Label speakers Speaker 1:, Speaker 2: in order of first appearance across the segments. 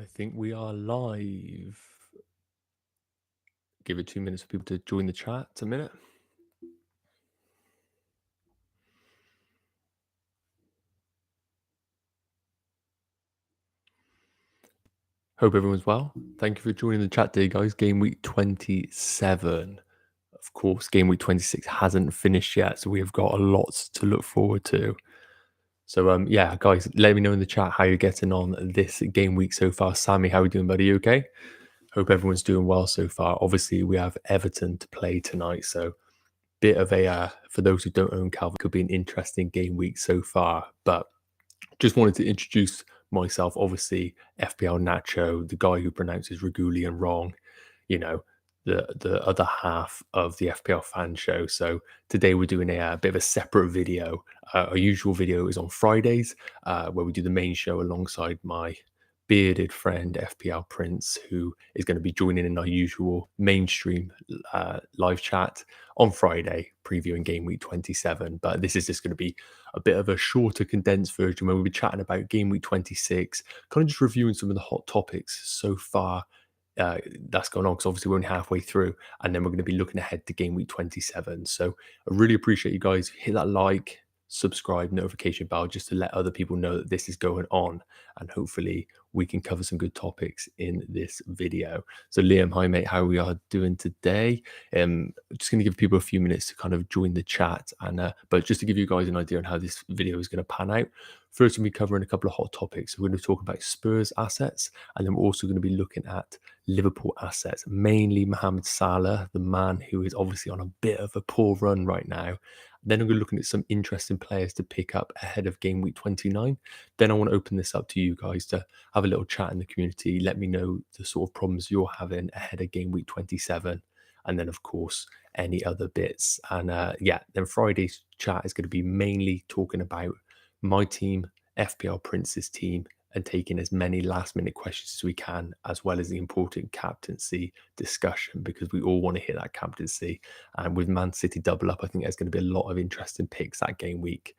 Speaker 1: I think we are live. Give it 2 minutes for people to join the chat. A minute. Hope everyone's well. Thank you for joining the chat today, guys. Game week 27. Of course, game week 26 hasn't finished yet, so we have got a lot to look forward to. So, yeah, guys, let me know in the chat how you're getting on this game week so far. Sammy, how are you doing, buddy? You okay? Hope everyone's doing well so far. Obviously, we have Everton to play tonight, so bit of a for those who don't own Calvin, could be an interesting game week so far. But just wanted to introduce myself. Obviously, FPL Nacho, the guy who pronounces Regulian wrong, you know, the other half of the FPL fan show. So today we're doing a bit of a separate video. Our usual video is on Fridays, where we do the main show alongside my bearded friend FPL Prince, who is going to be joining in our usual mainstream live chat on Friday, previewing game week 27. But this is just going to be a bit of a shorter, condensed version where we'll be chatting about game week 26, kind of just reviewing some of the hot topics so far that's gone on, because obviously we're only halfway through, and then we're going to be looking ahead to game week 27. So I really appreciate you guys. Hit that like, subscribe, notification bell, just to let other people know that this is going on, and hopefully we can cover some good topics in this video. So Liam, hi mate, how we are doing today? Just going to give people a few minutes to kind of join the chat, and but just to give you guys an idea on how this video is going to pan out. First, we'll be covering a couple of hot topics. We're going to talk about Spurs assets, and then we're also going to be looking at Liverpool assets, mainly Mohamed Salah, the man who is obviously on a bit of a poor run right now. Then I'm going to be looking at some interesting players to pick up ahead of game week 29. Then I want to open this up to you guys to have a little chat in the community. Let me know the sort of problems you're having ahead of game week 27. And then, of course, any other bits. And yeah, then Friday's chat is going to be mainly talking about my team, FPL Prince's team, and taking as many last minute questions as we can, as well as the important captaincy discussion, because we all want to hit that captaincy. And with Man City double up, I think there's going to be a lot of interesting picks that game week.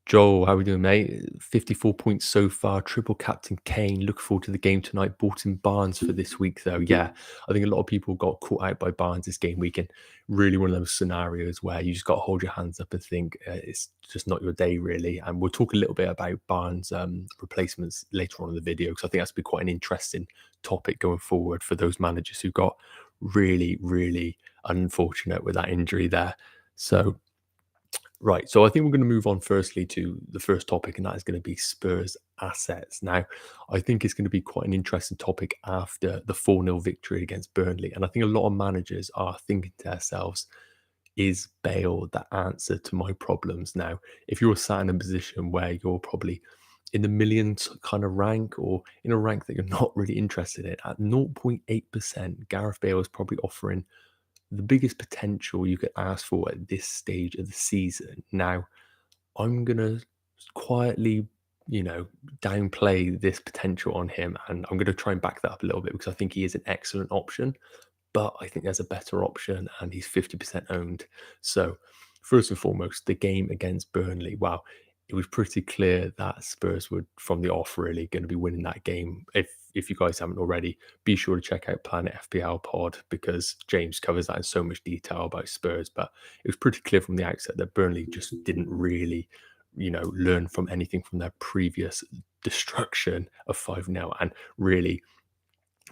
Speaker 1: Joel, how are we doing, mate? 54 points so far. Triple captain Kane. Looking forward to the game tonight. Bought in Barnes for this week, though. Yeah, I think a lot of people got caught out by Barnes this game week, and really one of those scenarios where you just got to hold your hands up and think it's just not your day, really. And we'll talk a little bit about Barnes' replacements later on in the video, because I think that's be quite an interesting topic going forward for those managers who got really, really unfortunate with that injury there. So right. So I think we're going to move on firstly to the first topic, and that is going to be Spurs assets. Now, I think it's going to be quite an interesting topic after the 4-0 victory against Burnley. And I think a lot of managers are thinking to themselves, is Bale the answer to my problems? Now, if you're sat in a position where you're probably in the millions kind of rank, or in a rank that you're not really interested in, at 0.8%, Gareth Bale is probably offering the biggest potential you could ask for at this stage of the season. Now, I'm going to quietly, downplay this potential on him, and I'm going to try and back that up a little bit, because I think he is an excellent option, but I think there's a better option, and he's 50% owned. So, first and foremost, the game against Burnley. Wow, it was pretty clear that Spurs were, from the off, really going to be winning that game. If you guys haven't already, be sure to check out Planet FPL Pod, because James covers that in so much detail about Spurs. But it was pretty clear from the outset that Burnley just didn't really, learn from anything from their previous destruction of 5-0. And really,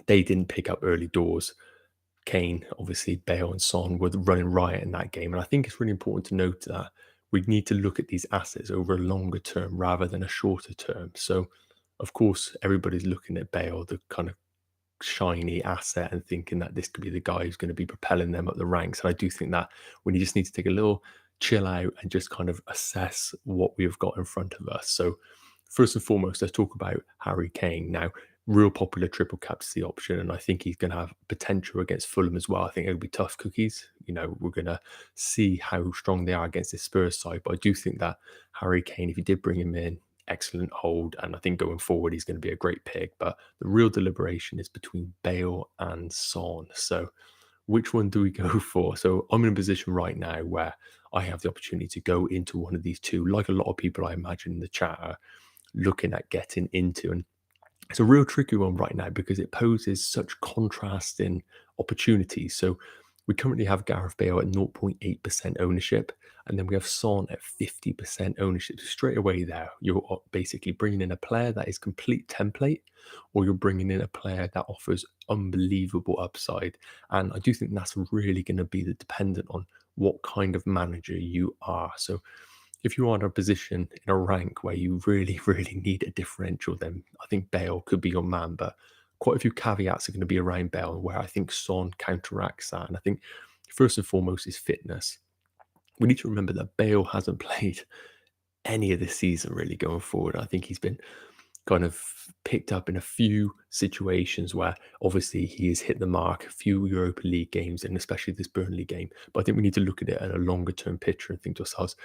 Speaker 1: they didn't pick up early doors. Kane, obviously, Bale and Son were running riot in that game. And I think it's really important to note that we need to look at these assets over a longer term rather than a shorter term. So, of course, everybody's looking at Bale, the kind of shiny asset, and thinking that this could be the guy who's going to be propelling them up the ranks. And I do think that when you just need to take a little chill out and just kind of assess what we've got in front of us. So, first and foremost, let's talk about Harry Kane. Now, real popular triple captaincy option, and I think he's going to have potential against Fulham as well. I think it'll be tough cookies. We're going to see how strong they are against this Spurs side, but I do think that Harry Kane, if you did bring him in, excellent hold, and I think going forward he's going to be a great pick. But the real deliberation is between Bale and Son. So which one do we go for? So I'm in a position right now where I have the opportunity to go into one of these two, like a lot of people I imagine in the chat are looking at getting into. And It's a real tricky one right now because it poses such contrasting opportunities. So we currently have Gareth Bale at 0.8% ownership, and then we have Son at 50% ownership. So straight away there, you're basically bringing in a player that is complete template, or you're bringing in a player that offers unbelievable upside. And I do think that's really going to be dependent on what kind of manager you are. So if you are in a position in a rank where you really, really need a differential, then I think Bale could be your man. But quite a few caveats are going to be around Bale, where I think Son counteracts that. And I think first and foremost is fitness. We need to remember that Bale hasn't played any of this season really going forward. I think he's been kind of picked up in a few situations where obviously he has hit the mark, a few Europa League games, and especially this Burnley game. But I think we need to look at it at a longer term picture and think to ourselves,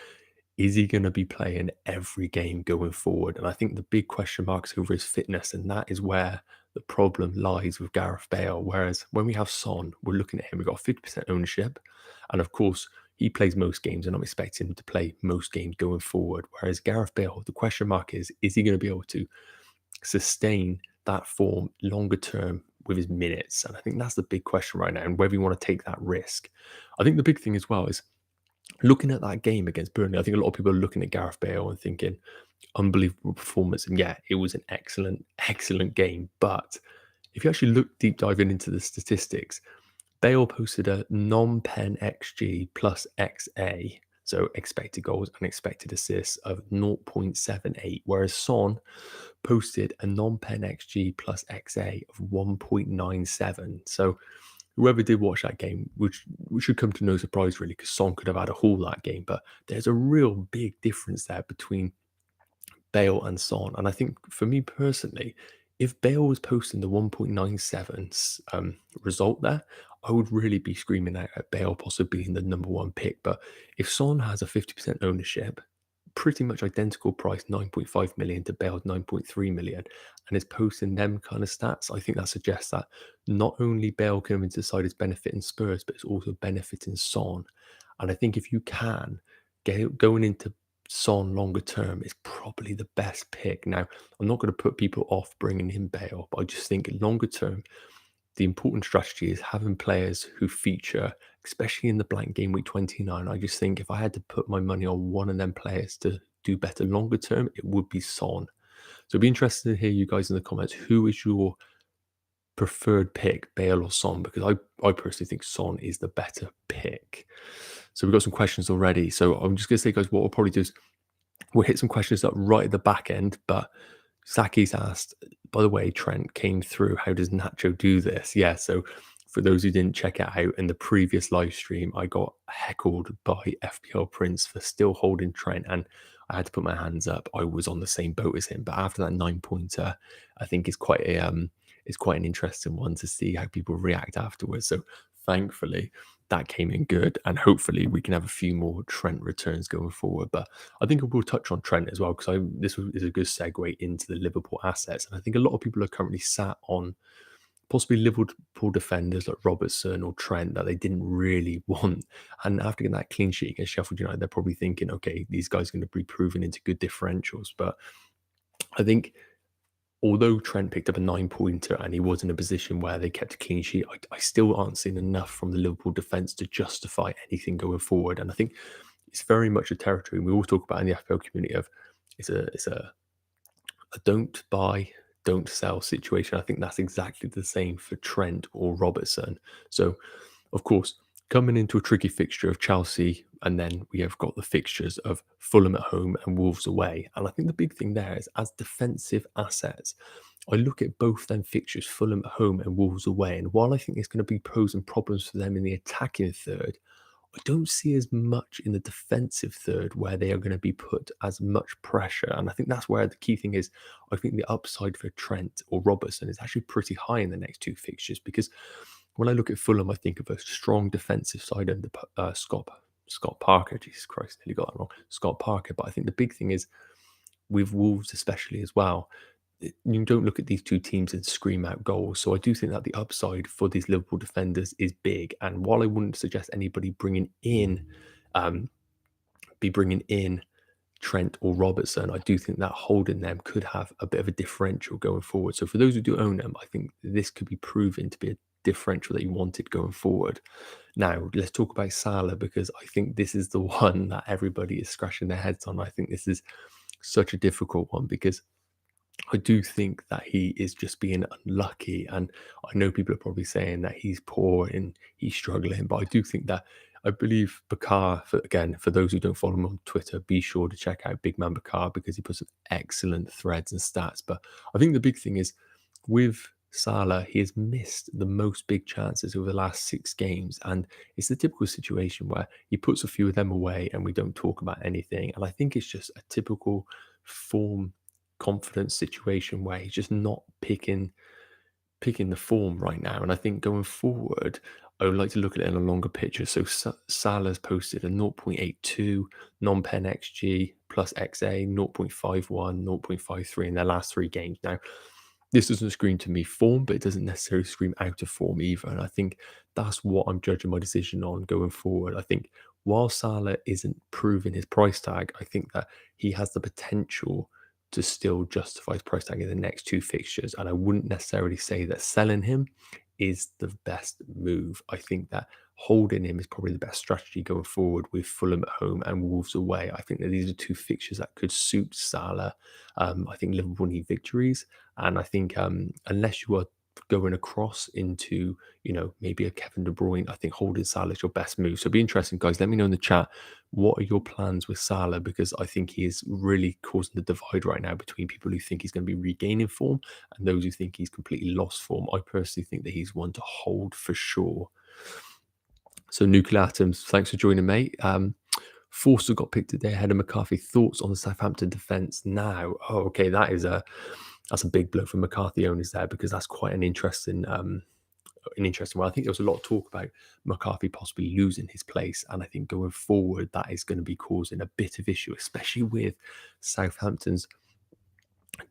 Speaker 1: is he going to be playing every game going forward? And I think the big question marks over his fitness, and that is where the problem lies with Gareth Bale. Whereas when we have Son, we're looking at him, we've got 50% ownership. And of course, he plays most games, and I'm expecting him to play most games going forward. Whereas Gareth Bale, the question mark is he going to be able to sustain that form longer term with his minutes? And I think that's the big question right now, and whether you want to take that risk. I think the big thing as well is looking at that game against Burnley. I think a lot of people are looking at Gareth Bale and thinking, unbelievable performance. And yeah, it was an excellent, excellent game. But if you actually look deep diving into the statistics, Bale posted a non-pen XG plus XA, so expected goals and expected assists of 0.78, whereas Son posted a non-pen XG plus XA of 1.97. So whoever did watch that game, which should come to no surprise really, because Son could have had a haul that game, but there's a real big difference there between Bale and Son. And I think for me personally, if Bale was posting the 1.97 result there, I would really be screaming out at Bale possibly being the number one pick. But if Son has a 50% ownership, pretty much identical price, 9.5 million to Bale's 9.3 million, and is posting them kind of stats, I think that suggests that not only Bale coming to the side is benefiting Spurs, but it's also benefiting Son. And I think if you can, going into Son longer term is probably the best pick. Now, I'm not going to put people off bringing in Bale, but I just think longer term, the important strategy is having players who feature, especially in the blank game week 29. I just think if I had to put my money on one of them players to do better longer term, it would be Son. So it'd be interested to hear you guys in the comments. Who is your preferred pick, Bale or Son? Because I personally think Son is the better pick. So we've got some questions already. So I'm just going to say, guys, what we'll probably do is we'll hit some questions up right at the back end. But Saki's asked, by the way, Trent came through. How does Nacho do this? Yeah, so for those who didn't check it out in the previous live stream, I got heckled by FPL Prince for still holding Trent, and I had to put my hands up. I was on the same boat as him. But after that 9-pointer, I think it's quite an interesting one to see how people react afterwards. So thankfully that came in good, and hopefully we can have a few more Trent returns going forward. But I think we'll touch on Trent as well, because this is a good segue into the Liverpool assets. And I think a lot of people are currently sat on possibly Liverpool defenders like Robertson or Trent that they didn't really want. And after getting that clean sheet against Sheffield United, they're probably thinking, okay, these guys are going to be proven into good differentials. But I think although Trent picked up a 9-pointer and he was in a position where they kept a clean sheet, I still aren't seeing enough from the Liverpool defence to justify anything going forward. And I think it's very much a territory we all talk about in the FPL community of it's a don't buy, don't sell situation. I think that's exactly the same for Trent or Robertson. So, of course, coming into a tricky fixture of Chelsea, and then we have got the fixtures of Fulham at home and Wolves away. And I think the big thing there is, as defensive assets, I look at both them fixtures, Fulham at home and Wolves away. And while I think there's going to be pros and problems for them in the attacking third, I don't see as much in the defensive third where they are going to be put as much pressure. And I think that's where the key thing is. I think the upside for Trent or Robertson is actually pretty high in the next two fixtures, because when I look at Fulham, I think of a strong defensive side under Scott Parker. Jesus Christ, nearly got that wrong. Scott Parker. But I think the big thing is with Wolves, especially as well, you don't look at these two teams and scream out goals. So I do think that the upside for these Liverpool defenders is big. And while I wouldn't suggest anybody bringing in Trent or Robertson, I do think that holding them could have a bit of a differential going forward. So for those who do own them, I think this could be proven to be a differential that you wanted going forward. Now, let's talk about Salah, because I think this is the one that everybody is scratching their heads on. I think this is such a difficult one because I do think that he is just being unlucky. And I know people are probably saying that he's poor and he's struggling, but I do think that I believe Bakar, again, for those who don't follow him on Twitter, be sure to check out Big Man Bakar because he puts some excellent threads and stats. But I think the big thing is with Salah, he has missed the most big chances over the last 6 games. And it's the typical situation where he puts a few of them away and we don't talk about anything. And I think it's just a typical form confidence situation where he's just not picking the form right now. And I think going forward, I would like to look at it in a longer picture. So Salah's posted a 0.82 non-pen XG plus XA, 0.51, 0.53 in their last 3 games. Now, this doesn't scream to me form, but it doesn't necessarily scream out of form either. And I think that's what I'm judging my decision on going forward. I think while Salah isn't proving his price tag, I think that he has the potential to still justify his price tag in the next 2 fixtures. And I wouldn't necessarily say that selling him is the best move. I think that holding him is probably the best strategy going forward with Fulham at home and Wolves away. I think that these are 2 fixtures that could suit Salah. I think Liverpool need victories. And I think unless you are going across into, maybe a Kevin De Bruyne, I think holding Salah is your best move. So it'd be interesting, guys. Let me know in the chat, what are your plans with Salah? Because I think he is really causing the divide right now between people who think he's going to be regaining form and those who think he's completely lost form. I personally think that he's one to hold for sure. So Nuclear Atoms, thanks for joining, mate. Forster got picked today ahead of McCarthy. Thoughts on the Southampton defence now? Oh, okay, that's a big blow for McCarthy owners there, because that's quite an interesting one. I think there was a lot of talk about McCarthy possibly losing his place, and I think going forward that is going to be causing a bit of issue, especially with Southampton's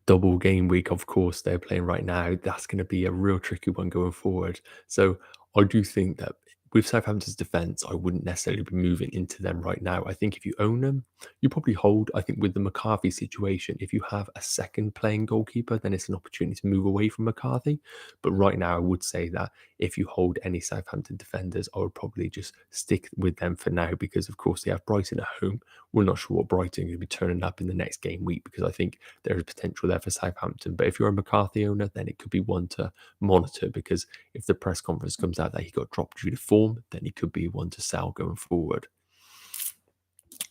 Speaker 1: double game week. Of course, they're playing right now. That's going to be a real tricky one going forward. So I do think that with Southampton's defence, I wouldn't necessarily be moving into them right now. I think if you own them, you probably hold. I think with the McCarthy situation, if you have a second playing goalkeeper, then it's an opportunity to move away from McCarthy. But right now, I would say that if you hold any Southampton defenders, I would probably just stick with them for now, because of course they have Brighton at home. We're not sure what Brighton are going to be turning up in the next game week, because I think there is potential there for Southampton. But if you're a McCarthy owner, then it could be one to monitor, because if the press conference comes out that he got dropped due to form, then he could be one to sell going forward.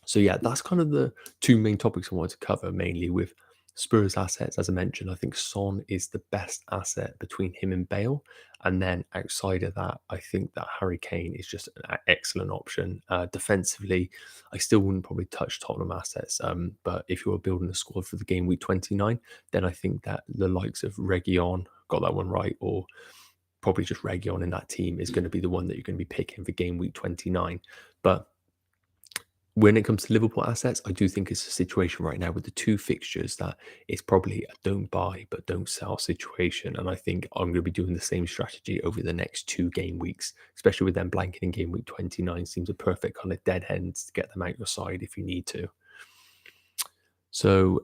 Speaker 1: So yeah, that's kind of the 2 main topics I wanted to cover, mainly with Spurs assets. As I mentioned, I think Son is the best asset between him and Bale. And then outside of that, I think that Harry Kane is just an excellent option. Defensively, I still wouldn't probably touch Tottenham assets. But if you were building a squad for the game week 29, then I think that the likes of Reguilon, got that one right, or probably just Reguilon in that team is going to be the one that you're going to be picking for game week 29. But when it comes to Liverpool assets, I do think it's a situation right now with the 2 fixtures that it's probably a don't buy but don't sell situation. And I think I'm going to be doing the same strategy over the next 2 game weeks, especially with them blanketing game week 29. Seems a perfect kind of dead ends to get them out your side if you need to. So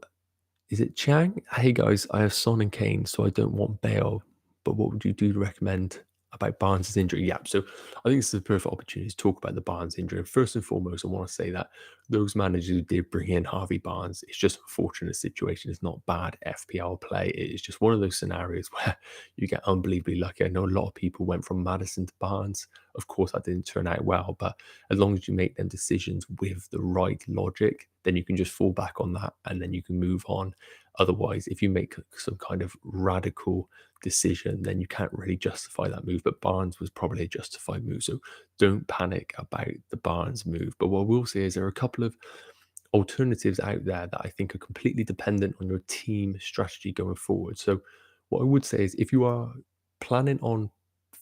Speaker 1: is it Chang? Hey guys, I have Son and Kane, so I don't want Bale. But what would you do to recommend about Barnes' injury? Yeah, so I think this is a perfect opportunity to talk about the Barnes injury. And first and foremost, I want to say that those managers who did bring in Harvey Barnes, it's just a fortunate situation. It's not bad FPL play. It's just one of those scenarios where you get unbelievably lucky. I know a lot of people went from Maddison to Barnes. Of course, that didn't turn out well, but as long as you make them decisions with the right logic, then you can just fall back on that and then you can move on. Otherwise, if you make some kind of radical decision, then you can't really justify that move. But Barnes was probably a justified move. So don't panic about the Barnes move. But what we'll say is there are a couple of alternatives out there that I think are completely dependent on your team strategy going forward. So what I would say is if you are planning on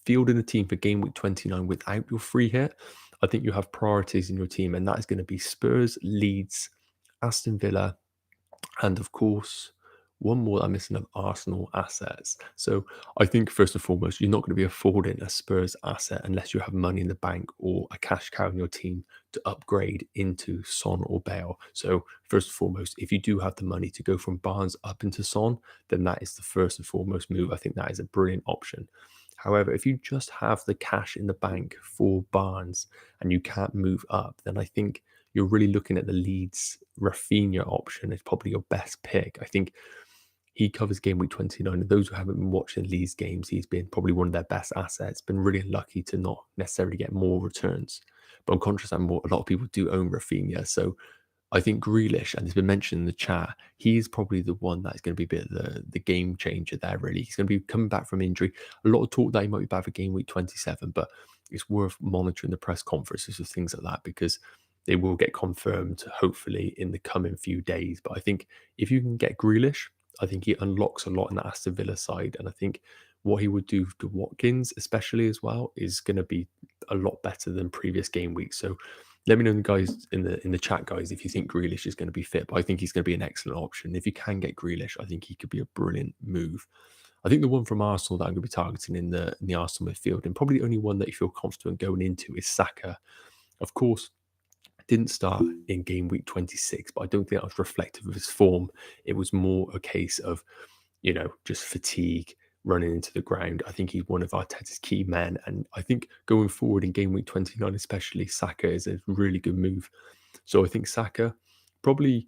Speaker 1: fielding a team for game week 29 without your free hit, I think you have priorities in your team, and that is going to be Spurs, Leeds, Aston Villa, and of course one more that I'm missing of Arsenal assets. So I think first and foremost, you're not going to be affording a Spurs asset unless you have money in the bank or a cash cow in your team to upgrade into Son or Bale. So first and foremost, if you do have the money to go from Barnes up into Son, then that is the first and foremost move. I think that is a brilliant option. However, if you just have the cash in the bank for Barnes and you can't move up, then I think you're really looking at the Leeds Rafinha option is probably your best pick. I think he covers game week 29. And those who haven't been watching Leeds games, he's been probably one of their best assets. Been really unlucky to not necessarily get more returns. But I'm conscious that a lot of people do own Rafinha. So I think Grealish, and it's been mentioned in the chat, he's probably the one that's going to be a bit of the game changer there, really. He's going to be coming back from injury. A lot of talk that he might be back for game week 27, but it's worth monitoring the press conferences or things like that because they will get confirmed, hopefully, in the coming few days. But I think if you can get Grealish, I think he unlocks a lot in the Aston Villa side. And I think what he would do to Watkins, especially as well, is going to be a lot better than previous game weeks. So let me know, guys, in the chat, guys, if you think Grealish is going to be fit. But I think he's going to be an excellent option. If you can get Grealish, I think he could be a brilliant move. I think the one from Arsenal that I'm going to be targeting in the Arsenal midfield, and probably the only one that you feel confident going into, is Saka. Of course, didn't start in game week 26, but I don't think that was reflective of his form. It was more a case of, just fatigue, running into the ground. I think he's one of Arteta's key men. And I think going forward in game week 29, especially, Saka is a really good move. So I think Saka probably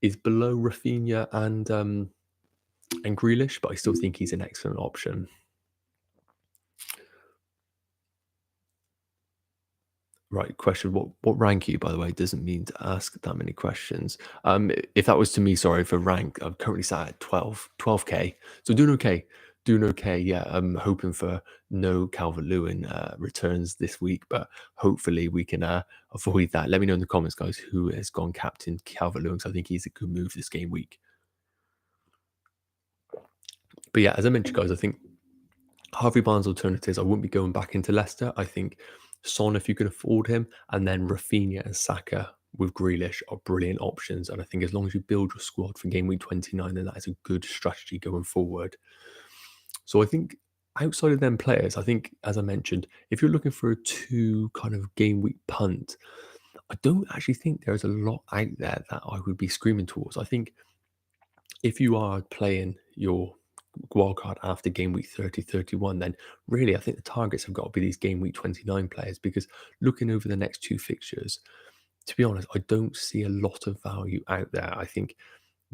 Speaker 1: is below Rafinha and Grealish, but I still think he's an excellent option. Right, question. What rank are you, by the way? Doesn't mean to ask that many questions. If that was to me, sorry for rank. I'm currently sat at 12k. So doing okay. Doing okay. Yeah, I'm hoping for no Calvert-Lewin returns this week, but hopefully we can avoid that. Let me know in the comments, guys, who has gone captain Calvert-Lewin, because I think he's a good move this game week. But yeah, as I mentioned, guys, I think Harvey Barnes alternatives, I wouldn't be going back into Leicester. I think Son, if you can afford him, and then Rafinha and Saka with Grealish are brilliant options. And I think as long as you build your squad for game week 29, then that is a good strategy going forward. So I think outside of them players, I think, as I mentioned, if you're looking for a 2 kind of game week punt, I don't actually think there's a lot out there that I would be screaming towards. I think if you are playing your wildcard after game week 30, 31, then really I think the targets have got to be these game week 29 players, because looking over the next 2 fixtures, to be honest, I don't see a lot of value out there. I think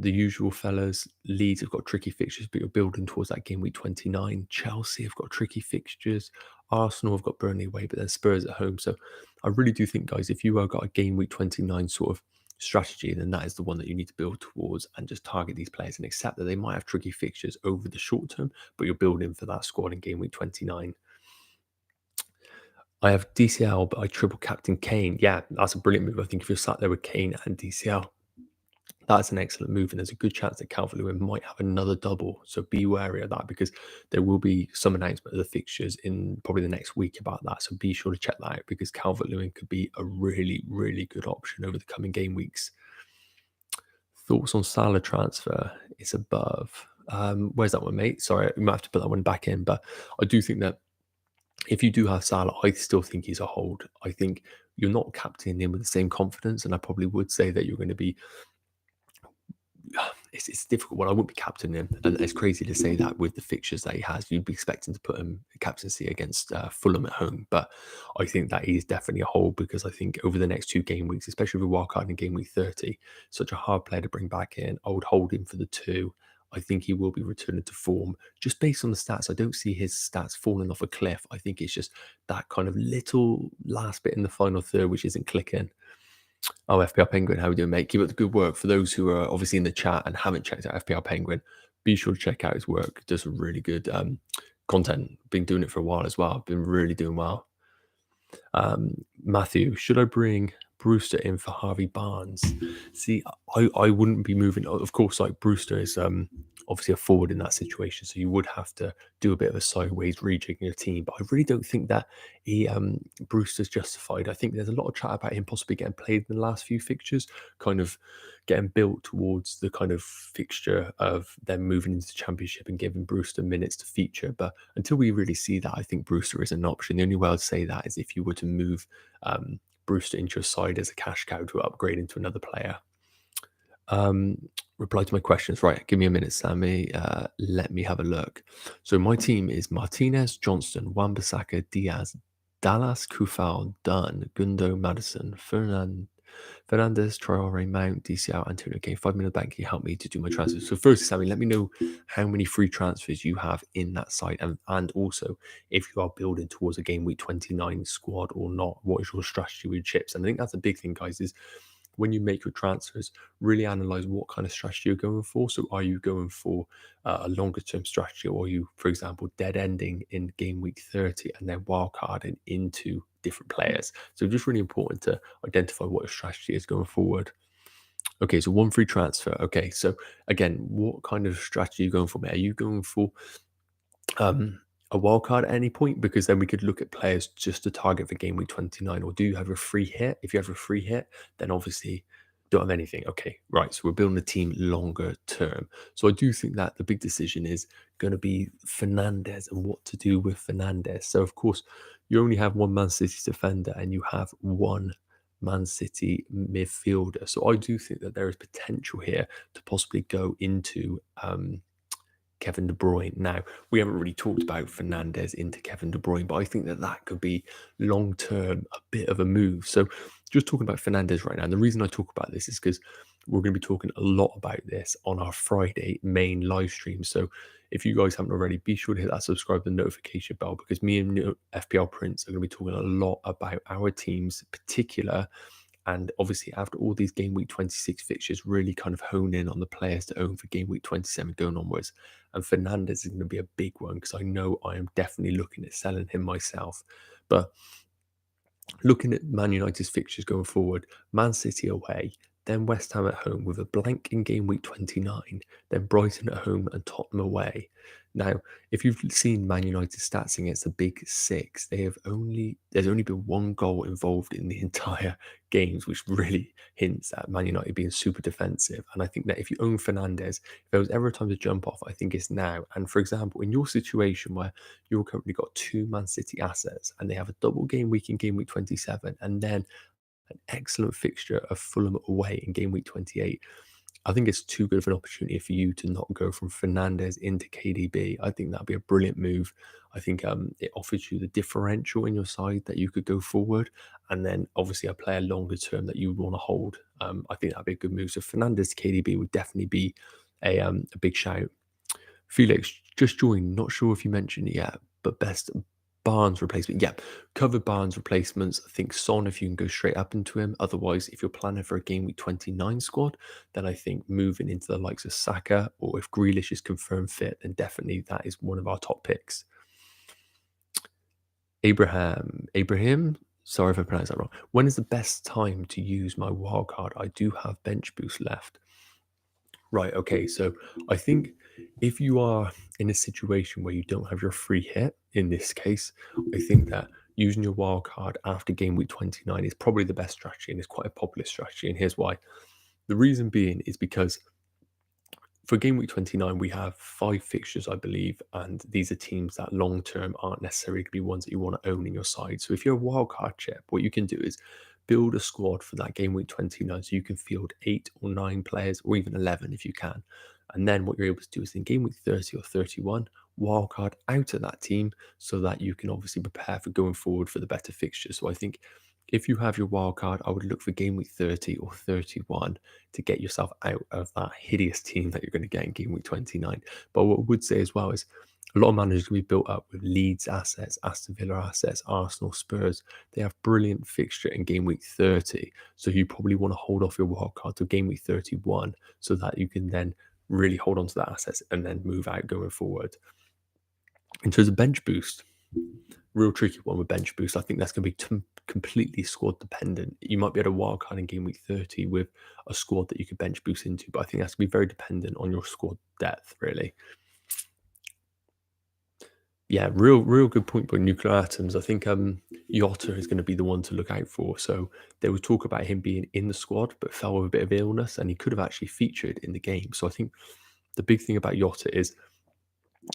Speaker 1: the usual fellas, Leeds have got tricky fixtures, but you're building towards that game week 29. Chelsea have got tricky fixtures. Arsenal have got Burnley away, but then Spurs at home. So I really do think, guys, if you have got a game week 29 sort of strategy, then that is the one that you need to build towards and just target these players and accept that they might have tricky fixtures over the short term, but you're building for that squad in game week 29. I have DCL, but I triple captain Kane. Yeah, that's a brilliant move. I think if you're sat there with Kane and DCL, that's an excellent move, and there's a good chance that Calvert-Lewin might have another double. So be wary of that, because there will be some announcement of the fixtures in probably the next week about that. So be sure to check that out, because Calvert-Lewin could be a really, really good option over the coming game weeks. Thoughts on Salah transfer? It's above. Where's that one, mate? Sorry, we might have to put that one back in. But I do think that if you do have Salah, I still think he's a hold. I think you're not captaining him with the same confidence, and I probably would say that you're going to be. It's a difficult one. I wouldn't be captaining him, and it's crazy to say that with the fixtures that he has. You'd be expecting to put him captaincy against Fulham at home, but I think that he's definitely a hold, because I think over the next 2 game weeks, especially with wildcard in game week 30, such a hard player to bring back in. I would hold him for the 2. I think he will be returning to form just based on the stats. I don't see his stats falling off a cliff. I think it's just that kind of little last bit in the final third which isn't clicking. Oh, FPL Penguin, how are we doing, mate? Keep up the good work. For those who are obviously in the chat and haven't checked out FPL Penguin, be sure to check out his work. Does some really good content. Been doing it for a while as well. Been really doing well. Matthew, should I bring Brewster in for Harvey Barnes? See, I wouldn't be moving. Of course, like Brewster is obviously a forward in that situation, so you would have to do a bit of a sideways rejigging your team. But I really don't think that Brewster's justified. I think there's a lot of chat about him possibly getting played in the last few fixtures, kind of getting built towards the kind of fixture of them moving into the championship and giving Brewster minutes to feature. But until we really see that, I think Brewster is an option. The only way I'd say that is if you were to move Brewster into your side as a cash cow to upgrade into another player. Reply to my questions. Right, give me a minute, Sammy. Let me have a look. So my team is Martinez, Johnston, Wan-Bissaka, Diaz, Dallas, Kufal, Dunn, Gundo, Madison, Fernandez, Traore, Mount, DCL, Antonio. Okay, 5 minute bank. Can you help me to do my transfers? So first, Sammy, let me know how many free transfers you have in that site, and also if you are building towards a game week 29 squad or not. What is your strategy with chips? And I think that's a big thing, guys, is when you make your transfers, really analyze what kind of strategy you're going for. So are you going for a longer term strategy, or are you, for example, dead ending in game week 30 and then wildcarding into different players? So just really important to identify what your strategy is going forward. Okay, so one free transfer. Okay, so again, what kind of strategy are you going for? Are you going for a wild card at any point? Because then we could look at players just to target for game week 29. Or do you have a free hit? If you have a free hit, then obviously don't have anything. Okay, right. So we're building a team longer term. So I do think that the big decision is going to be Fernandez and what to do with Fernandez. So of course, you only have one Man City defender and you have one Man City midfielder. So I do think that there is potential here to possibly go into Kevin De Bruyne. Now, we haven't really talked about Fernandez into Kevin De Bruyne, but I think that that could be long-term a bit of a move. So just talking about Fernandez right now, and the reason I talk about this is because we're going to be talking a lot about this on our Friday main live stream. So if you guys haven't already, be sure to hit that subscribe and notification bell, because me and FPL Prince are going to be talking a lot about our teams in particular. And obviously, after all these game week 26 fixtures, really kind of hone in on the players to own for game week 27 going onwards. And Fernandez is going to be a big one, because I know I am definitely looking at selling him myself. But looking at Man United's fixtures going forward, Man City away, then West Ham at home with a blank in game week 29, then Brighton at home and Tottenham away. Now, if you've seen Man United's stats against the big six, there's only been one goal involved in the entire games, which really hints at Man United being super defensive. And I think that if you own Fernandez, if there was ever a time to jump off, I think it's now. And for example, in your situation where you've currently got two Man City assets and they have a double game week in game week 27, and then an excellent fixture of Fulham away in game week 28. I think it's too good of an opportunity for you to not go from Fernandez into KDB. I think that'd be a brilliant move. I think it offers you the differential in your side that you could go forward, and then obviously a player longer term that you would want to hold. I think that'd be a good move. So Fernandez to KDB would definitely be a big shout. Felix just joined. Not sure if you mentioned it yet, but best Barnes replacement. Yeah, covered Barnes replacements. I think Son, if you can go straight up into him. Otherwise, if you're planning for a game week 29 squad, then I think moving into the likes of Saka, or if Grealish is confirmed fit, then definitely that is one of our top picks. Abraham, sorry if I pronounced that wrong. When is the best time to use my wildcard? I do have bench boost left. Right, okay, so I think if you are in a situation where you don't have your free hit, in this case, I think that using your wild card after game week 29 is probably the best strategy, and it's quite a popular strategy, and here's why. The reason being is because for game week 29, we have 5 fixtures, I believe, and these are teams that long term aren't necessarily going to be ones that you want to own in your side. So if you're a wildcard chip, what you can do is build a squad for that game week 29, so you can field 8 or 9 players, or even 11 if you can. And then what you're able to do is in game week 30 or 31, wildcard out of that team, so that you can obviously prepare for going forward for the better fixtures. So I think if you have your wild card, I would look for game week 30 or 31 to get yourself out of that hideous team that you're going to get in game week 29. But what I would say as well is a lot of managers can be built up with Leeds assets, Aston Villa assets, Arsenal, Spurs. They have brilliant fixture in game week 30. So you probably want to hold off your wild card to game week 31, so that you can then really hold on to that assets and then move out going forward. In terms of bench boost, real tricky one with bench boost. I think that's going to be completely squad dependent. You might be able to wildcard in game week 30 with a squad that you could bench boost into, but I think that's going to be very dependent on your squad depth, really. Yeah, real good point by Nuclear Atoms. I think Yotta is going to be the one to look out for. So there was talk about him being in the squad, but fell with a bit of illness, and he could have actually featured in the game. So I think the big thing about Yotta is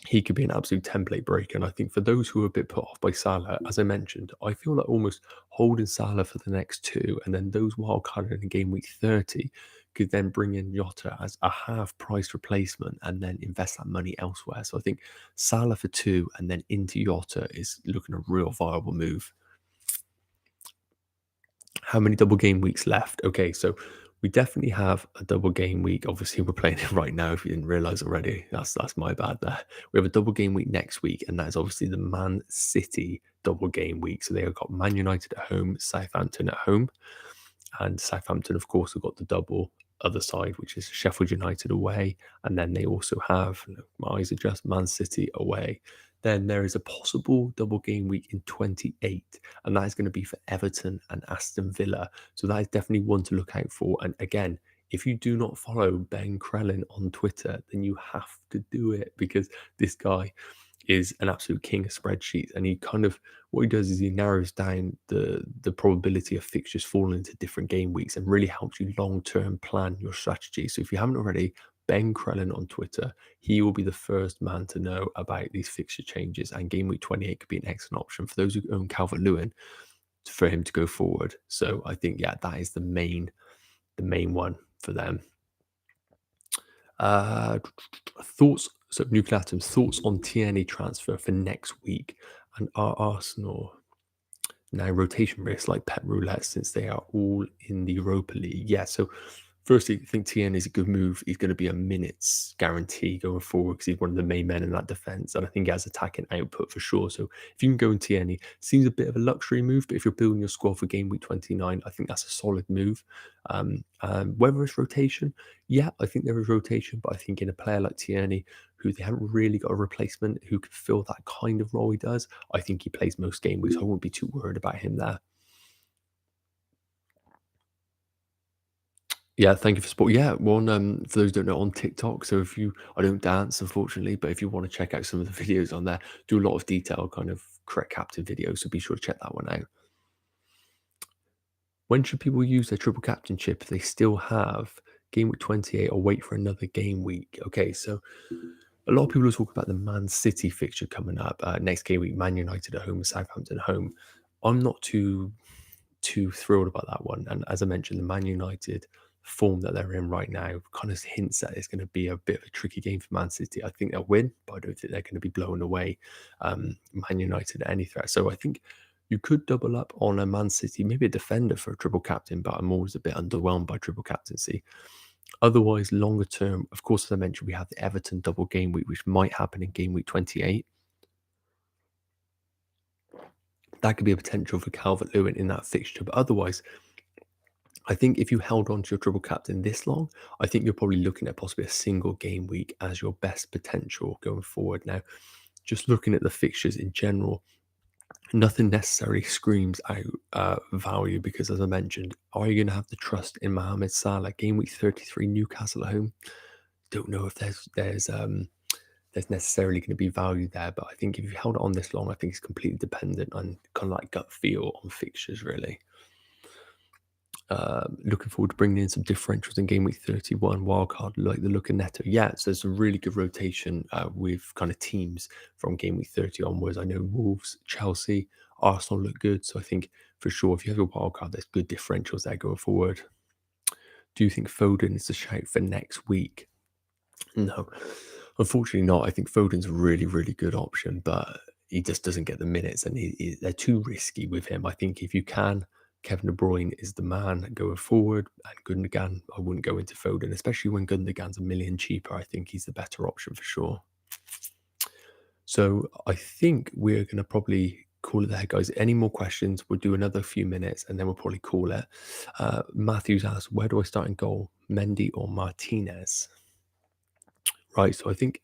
Speaker 1: he could be an absolute template breaker. And I think for those who are a bit put off by Salah, as I mentioned, I feel like almost holding Salah for the next two, and then those wild carded in game week 30 could then bring in Jota as a half price replacement and then invest that money elsewhere. So I think Salah for two and then into Jota is looking a real viable move. How many double game weeks left? Okay, so we definitely have a double game week. Obviously, we're playing it right now. If you didn't realize already, that's my bad there. We have a double game week next week, and that is obviously the Man City double game week. So they have got Man United at home, Southampton at home, and Southampton, of course, have got the double other side, which is Sheffield United away, and then they also have, my eyes adjust, Man City away. Then there is a possible double game week in 28, and that is going to be for Everton and Aston Villa. So that is definitely one to look out for. And again, if you do not follow Ben Crellin on Twitter, then you have to do it, because this guy is an absolute king of spreadsheets, and he kind of, what he does is he narrows down the probability of fixtures falling into different game weeks and really helps you long-term plan your strategy. So if you haven't already, Ben Crellin on Twitter, he will be the first man to know about these fixture changes, and game week 28 could be an excellent option for those who own Calvert-Lewin for him to go forward. So I think, yeah, that is the main one for them. Thoughts, so Nuclear Atoms, thoughts on TNA transfer for next week, and are Arsenal now rotation risk like pet roulette since they are all in the Europa League? Yeah, so firstly, I think TN is a good move. He's going to be a minutes guarantee going forward because he's one of the main men in that defense, and I think he has attacking output for sure. So if you can go in TN, it seems a bit of a luxury move, but if you're building your squad for game week 29, I think that's a solid move. Whether it's rotation, yeah, I think there is rotation, but I think in a player like Tierney, who they haven't really got a replacement who can fill that kind of role he does, I think he plays most game weeks. So I wouldn't be too worried about him there. Yeah, thank you for support. Yeah, one for those who don't know, on TikTok. So if you, I don't dance unfortunately, but if you want to check out some of the videos on there, do a lot of detailed kind of correct captain videos. So be sure to check that one out. When should people use their triple captainship if they still have game week 28 or wait for another game week? Okay, so a lot of people are talking about the Man City fixture coming up next game week. Man United at home, Southampton at home. I'm not too thrilled about that one. And as I mentioned, the Man United form that they're in right now kind of hints that it's going to be a bit of a tricky game for Man City. I think they'll win, but I don't think they're going to be blown away Man United at any threat. So I think you could double up on a Man City, maybe a defender for a triple captain, but I'm always a bit underwhelmed by triple captaincy. Otherwise, longer term, of course, as I mentioned, we have the Everton double game week, which might happen in game week 28. That could be a potential for Calvert-Lewin in that fixture. But otherwise, I think if you held on to your triple captain this long, I think you're probably looking at possibly a single game week as your best potential going forward. Now, just looking at the fixtures in general, nothing necessarily screams out value because, as I mentioned, are you going to have the trust in Mohamed Salah? Game week 33, Newcastle at home. Don't know if there's necessarily going to be value there, but I think if you held it on this long, I think it's completely dependent on kind of like gut feel on fixtures, really. Looking forward to bringing in some differentials in game week 31 wildcard, like the look of Neto. Yeah, so there's some really good rotation with kind of teams from game week 30 onwards. I know Wolves, Chelsea, Arsenal look good, so I think for sure if you have a wildcard, there's good differentials there going forward. Do you think Foden is a shout for next week? No, unfortunately not. I think Foden's a really, really good option, but he just doesn't get the minutes, and they're too risky with him. I think if you can, Kevin De Bruyne is the man going forward, and Gundogan, I wouldn't go into Foden, especially when Gundogan's $1 million cheaper. I think he's the better option for sure. So I think we're going to probably call it there, guys. Any more questions? We'll do another few minutes, and then we'll probably call it. Matthews asks, where do I start in goal, Mendy or Martinez? Right, so I think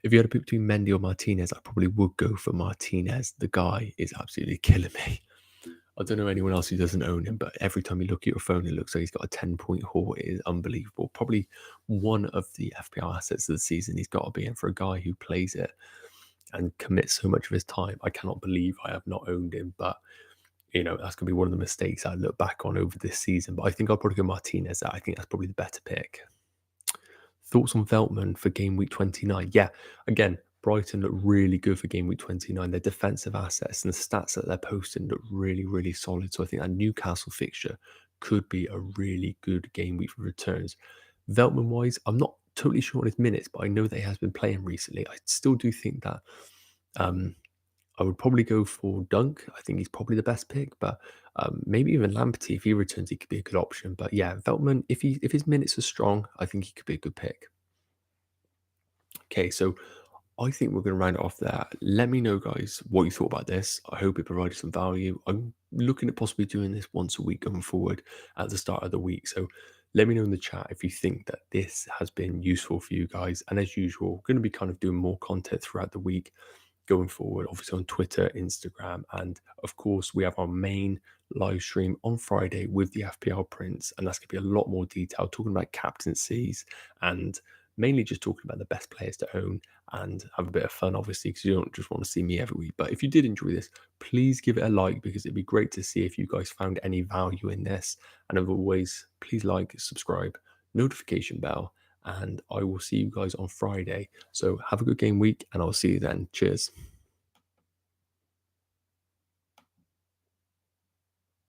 Speaker 1: If you had to pick between Mendy or Martinez, I probably would go for Martinez. The guy is absolutely killing me. I don't know anyone else who doesn't own him, but every time you look at your phone, it looks like he's got a 10-point haul. It is unbelievable. Probably one of the FPL assets of the season he's got to be in for a guy who plays it and commits so much of his time. I cannot believe I have not owned him, but that's going to be one of the mistakes I look back on over this season. But I think I'll probably go Martinez. I think that's probably the better pick. Thoughts on Veltman for game week 29? Yeah, again, Brighton look really good for game week 29. Their defensive assets and the stats that they're posting look really, really solid. So I think that Newcastle fixture could be a really good game week for returns. Veltman wise, I'm not totally sure on his minutes, but I know that he has been playing recently. I still do think that I would probably go for Dunk. I think he's probably the best pick, but maybe even Lamptey, if he returns, he could be a good option. But yeah, Veltman, if his minutes are strong, I think he could be a good pick. Okay, so I think we're going to round it off there. Let me know, guys, what you thought about this. I hope it provided some value. I'm looking at possibly doing this once a week going forward at the start of the week. So let me know in the chat if you think that this has been useful for you guys. And as usual, we're going to be kind of doing more content throughout the week going forward, obviously on Twitter, Instagram, and of course we have our main live stream on Friday with the FPL prints, and that's going to be a lot more detailed, talking about captaincies and mainly just talking about the best players to own and have a bit of fun, obviously, because you don't just want to see me every week. But if you did enjoy this, please give it a like, because it'd be great to see if you guys found any value in this. And as always, please like, subscribe, notification bell, and I will see you guys on Friday. So have a good game week, and I'll see you then. Cheers.